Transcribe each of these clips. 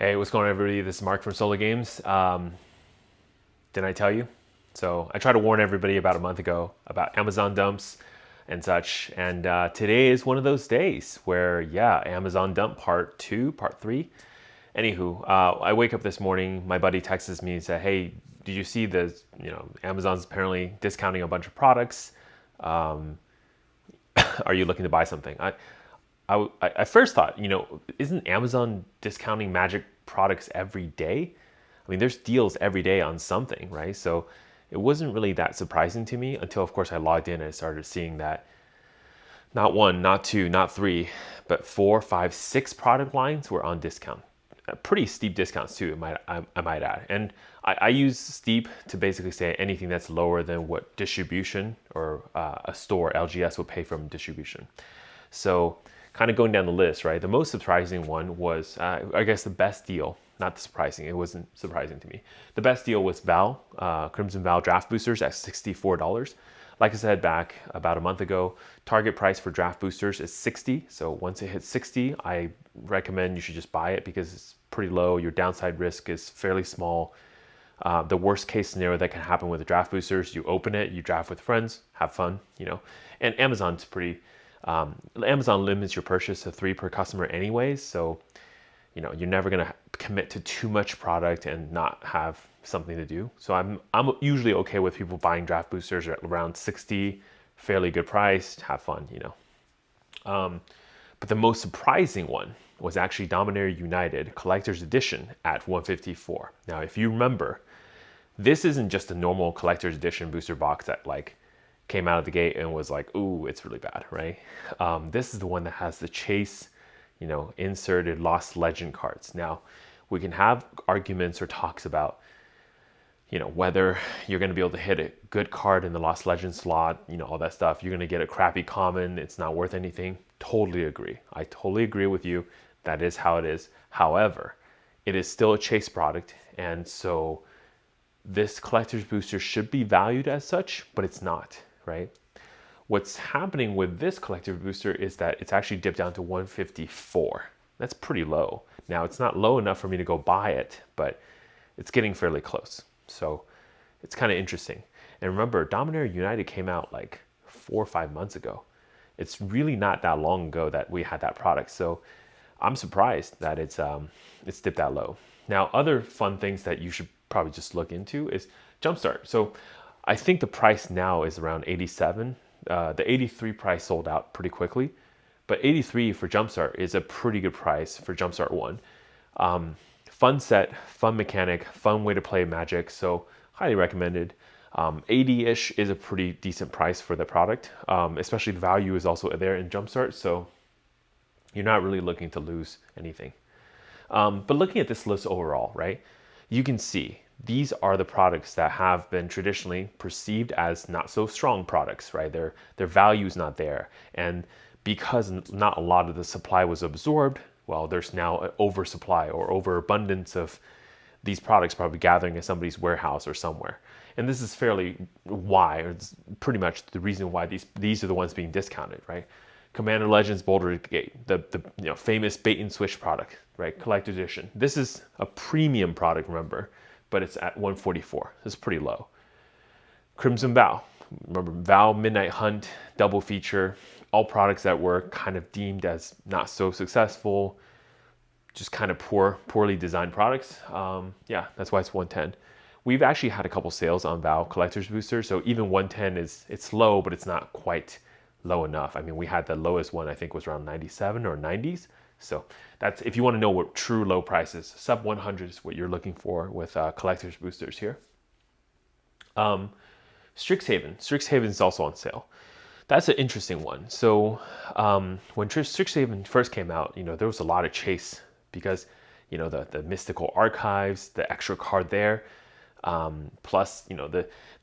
Hey, what's going on, everybody? This is Mark from Solar Games. Didn't I tell you? So I tried to warn everybody about a month ago about Amazon dumps and such. And today is one of those days where, yeah, Amazon dump part 2, part 3. Anywho, I wake up this morning, my buddy texts me and said, "Hey, did you see this? Amazon's apparently discounting a bunch of products. Um, are you looking to buy something?" I first thought, isn't Amazon discounting magic products every day? I mean, there's deals every day on something, right? So it wasn't really that surprising to me until, of course, I logged in and I started seeing that not one, not two, not three, but 4, 5, 6 product lines were on discount. Pretty steep discounts too, I might add. And I use steep to basically say anything that's lower than what distribution or a store, LGS, will pay from distribution. So kind of going down the list, right? The most surprising one was, I guess, the best deal. Not surprising, it wasn't surprising to me. The best deal was Crimson Vow draft boosters at $64. Like I said back about a month ago, target price for draft boosters is 60. So once it hits 60, I recommend you should just buy it because it's pretty low. Your downside risk is fairly small. The worst case scenario that can happen with the draft boosters, you open it, you draft with friends, have fun, And Amazon's Amazon limits your purchase to 3 per customer anyways. So, you're never going to commit to too much product and not have something to do. So I'm usually okay with people buying draft boosters at around 60, fairly good price, have fun, But the most surprising one was actually Dominaria United Collector's Edition at 154. Now, if you remember, this isn't just a normal Collector's Edition booster box that came out of the gate and was like, ooh, it's really bad, right? This is the one that has the chase, inserted Lost Legend cards. Now, we can have arguments or talks about, whether you're going to be able to hit a good card in the Lost Legend slot, all that stuff. You're going to get a crappy common. It's not worth anything. Totally agree. I totally agree with you. That is how it is. However, it is still a chase product. And so this collector's booster should be valued as such, but it's not, right? What's happening with this collector booster is that it's actually dipped down to 154. That's pretty low. Now, it's not low enough for me to go buy it, but it's getting fairly close. So it's kind of interesting. And remember, Dominaria United came out like 4 or 5 months ago. It's really not that long ago that we had that product. So I'm surprised that it's dipped that low. Now, other fun things that you should probably just look into is Jumpstart. So I think the price now is around 87. The 83 price sold out pretty quickly, but 83 for Jumpstart is a pretty good price for Jumpstart 1. Fun set, fun mechanic, fun way to play Magic, so highly recommended. 80-ish is a pretty decent price for the product, especially the value is also there in Jumpstart, so you're not really looking to lose anything. But looking at this list overall, right, you can see these are the products that have been traditionally perceived as not so strong products, right? Their value is not there. And because not a lot of the supply was absorbed, well, there's now an oversupply or overabundance of these products probably gathering in somebody's warehouse or somewhere. And this is fairly why, or it's pretty much the reason why these are the ones being discounted, right? Commander Legends Boulder Gate, the famous bait and switch product, right? Collector's Edition. This is a premium product, remember, but it's at 144. It's pretty low. Crimson Vow. Remember, Vow, Midnight Hunt, double feature, all products that were kind of deemed as not so successful, just kind of poorly designed products. Yeah, that's why it's 110. We've actually had a couple sales on Vow Collector's Booster, so even 110 it's low, but it's not quite low enough. I mean, we had the lowest one, I think, was around 97 or 90s. So that's, if you want to know what true low price is, sub 100 is what you're looking for with collector's boosters here. Strixhaven is also on sale. That's an interesting one. So when Strixhaven first came out, there was a lot of chase because, the mystical archives, the extra card there, plus,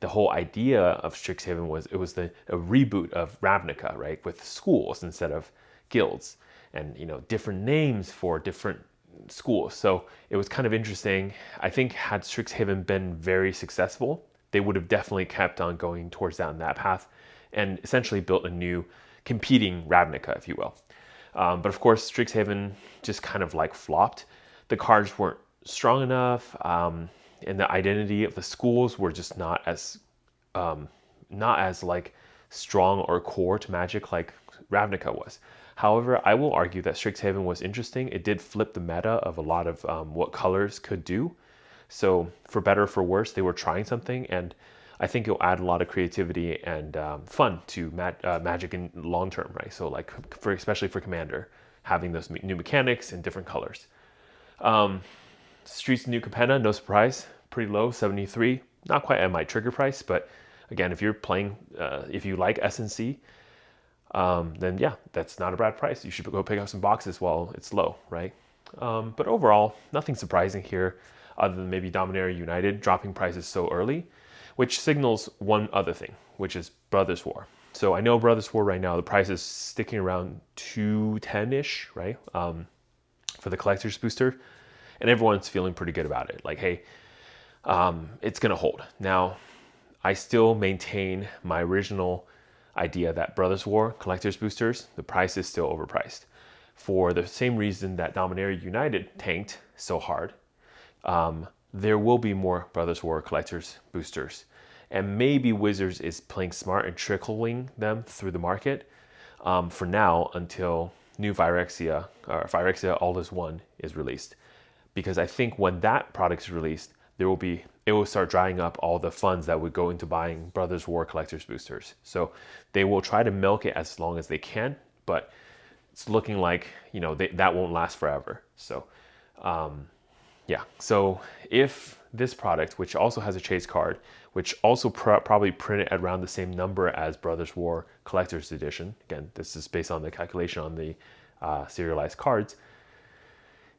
the whole idea of Strixhaven was a reboot of Ravnica, right, with schools instead of guilds. And different names for different schools. So it was kind of interesting. I think had Strixhaven been very successful, they would have definitely kept on going towards down that path and essentially built a new competing Ravnica, if you will. But of course, Strixhaven just kind of flopped. the cards weren't strong enough, and the identity of the schools were just not as like strong or core to Magic like Ravnica was. However, I will argue that Strixhaven was interesting. It did flip the meta of a lot of what colors could do. So for better or for worse, they were trying something, and I think it'll add a lot of creativity and fun to Magic in long term, right? So like especially for Commander, having those new mechanics and different colors. Streets New Capenna, no surprise, pretty low, 73. Not quite at my trigger price, but again, if you're playing, if you like SNC, then yeah, that's not a bad price. You should go pick up some boxes while it's low, right? But overall, nothing surprising here, other than maybe Dominaria United dropping prices so early, which signals one other thing, which is Brothers War. So I know Brothers War right now, the price is sticking around 210-ish, right? For the collector's booster, and everyone's feeling pretty good about it. Like, hey, it's gonna hold. Now, I still maintain my original idea that Brothers War collector's boosters, the price is still overpriced. For the same reason that Dominaria United tanked so hard, there will be more Brothers War collector's boosters. And maybe Wizards is playing smart and trickling them through the market for now until new Phyrexia, or Phyrexia All Is One is released. Because I think when that product is released, it will start drying up all the funds that would go into buying Brothers War collector's boosters. So they will try to milk it as long as they can, but it's looking like, you know, that won't last forever. So yeah, so if this product, which also has a chase card, which also probably printed at around the same number as Brothers War collector's edition, again, this is based on the calculation on the serialized cards.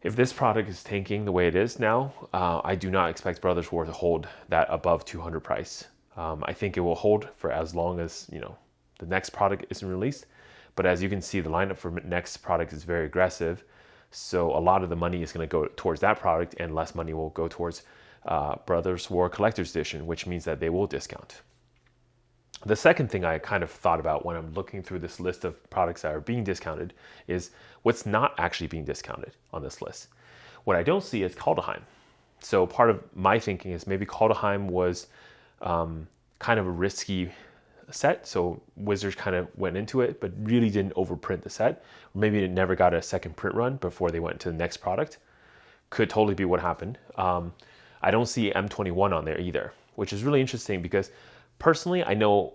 If this product is tanking the way it is now, I do not expect Brothers War to hold that above 200 price. I think it will hold for as long as, you know, the next product isn't released. But as you can see, the lineup for next product is very aggressive. So a lot of the money is going to go towards that product, and less money will go towards Brothers War Collector's Edition, which means that they will discount. The second thing I kind of thought about when I'm looking through this list of products that are being discounted is what's not actually being discounted on this list. What I don't see is Kaldheim. So part of my thinking is maybe Kaldheim was kind of a risky set, so Wizards kind of went into it, but really didn't overprint the set. Or maybe it never got a second print run before they went to the next product. Could totally be what happened. I don't see M21 on there either, which is really interesting because personally, I know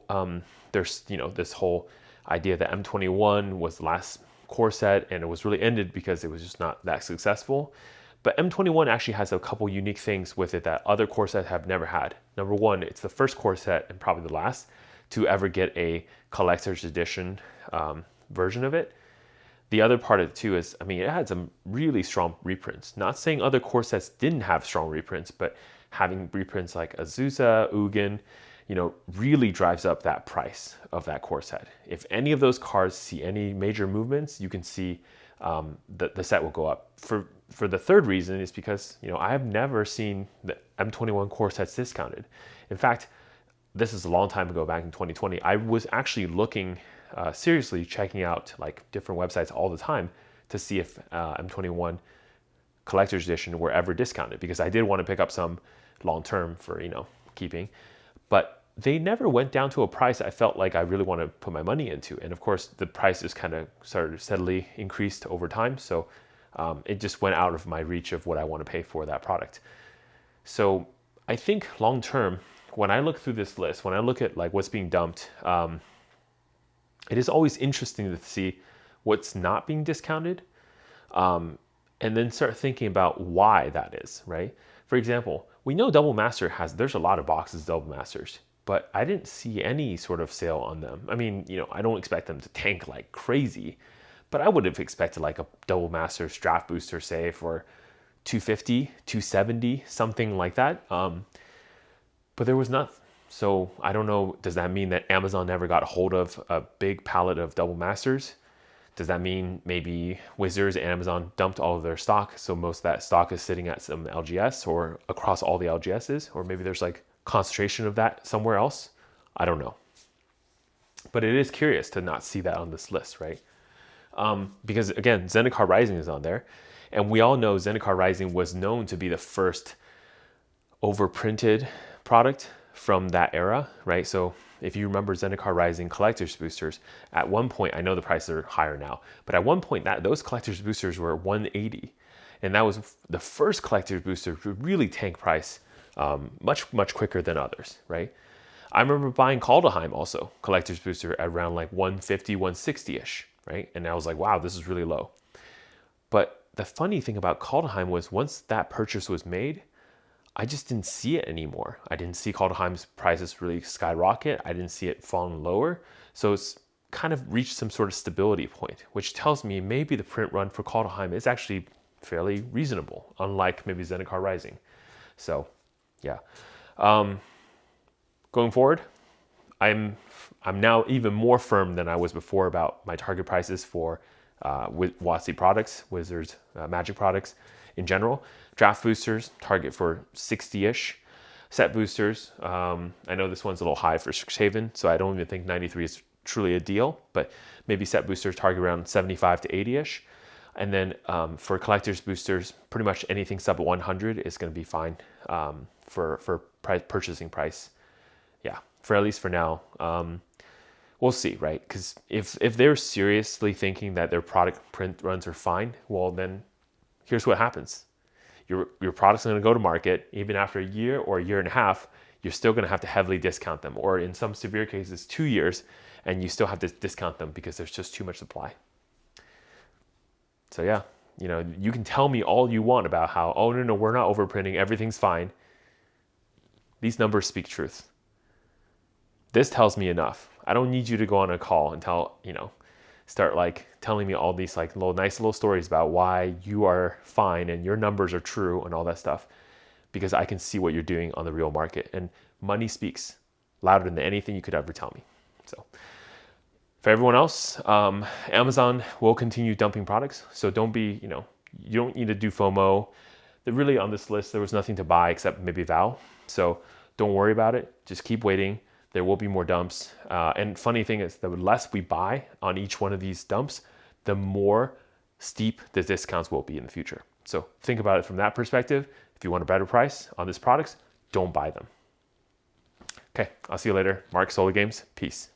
there's, you know, this whole idea that M21 was the last core set and it was really ended because it was just not that successful. But M21 actually has a couple unique things with it that other core sets have never had. Number one, it's the first core set and probably the last to ever get a collector's edition version of it. The other part of it too is, I mean, it had some really strong reprints. Not saying other core sets didn't have strong reprints, but having reprints like Azusa, Ugin, you know, really drives up that price of that core set. If any of those cards see any major movements, you can see the set will go up. For the third reason is because, you know, I have never seen the M21 core sets discounted. In fact, this is a long time ago, back in 2020. I was actually looking seriously, checking out like different websites all the time to see if M21 collector's edition were ever discounted, because I did want to pick up some long term for, you know, keeping. But they never went down to a price I felt like I really want to put my money into. And of course, the prices kind of started steadily increased over time. So it just went out of my reach of what I want to pay for that product. So I think long term, when I look through this list, when I look at like what's being dumped, it is always interesting to see what's not being discounted, and then start thinking about why that is, right? For example, we know Double Master there's a lot of boxes of Double Masters, but I didn't see any sort of sale on them. I mean, you know, I don't expect them to tank like crazy, but I would have expected like a Double Masters draft booster, say for $250, $270, something like that. But there was not. So I don't know, does that mean that Amazon never got a hold of a big pallet of Double Masters? Does that mean maybe Wizards and Amazon dumped all of their stock, so most of that stock is sitting at some LGS or across all the LGSs? Or maybe there's like concentration of that somewhere else? I don't know. But it is curious to not see that on this list, right? Because again, Zendikar Rising is on there. And we all know Zendikar Rising was known to be the first overprinted product from that era, right? So if you remember Zendikar Rising collector's boosters, at one point, I know the prices are higher now, but at one point those collector's boosters were 180. And that was the first collector's booster to really tank price much quicker than others, right? I remember buying Kaldheim also, collector's booster, at around like 150, 160-ish, right? And I was like, wow, this is really low. But the funny thing about Kaldheim was once that purchase was made, I just didn't see it anymore. I didn't see Kaldheim's prices really skyrocket. I didn't see it falling lower. So it's kind of reached some sort of stability point, which tells me maybe the print run for Kaldheim is actually fairly reasonable, unlike maybe Zendikar Rising. So yeah. Going forward, I'm now even more firm than I was before about my target prices for with WotC products, Wizards, Magic products in general. Draft boosters, target for 60-ish. Set boosters, I know this one's a little high for Strixhaven, so I don't even think 93 is truly a deal, but maybe set boosters target around 75 to 80-ish. And then for collector's boosters, pretty much anything sub 100 is going to be fine for purchasing price. Yeah, for at least for now. We'll see, right? Because if they're seriously thinking that their product print runs are fine, well then here's what happens. Your product's going to go to market. Even after a year or a year and a half, you're still going to have to heavily discount them, or in some severe cases 2 years, and you still have to discount them because there's just too much supply. So yeah, you can tell me all you want about how, oh no, we're not overprinting, everything's fine. These numbers speak truth. This tells me enough. I don't need you to go on a call and start like telling me all these like nice little stories about why you are fine and your numbers are true and all that stuff, because I can see what you're doing on the real market, and money speaks louder than anything you could ever tell me. So for everyone else, Amazon will continue dumping products. So don't be, you don't need to do FOMO. Really on this list, there was nothing to buy except maybe Val. So don't worry about it. Just keep waiting. There will be more dumps. And funny thing is, the less we buy on each one of these dumps, the more steep the discounts will be in the future. So think about it from that perspective. If you want a better price on these products, don't buy them. Okay, I'll see you later. Mark, Solar Games, peace.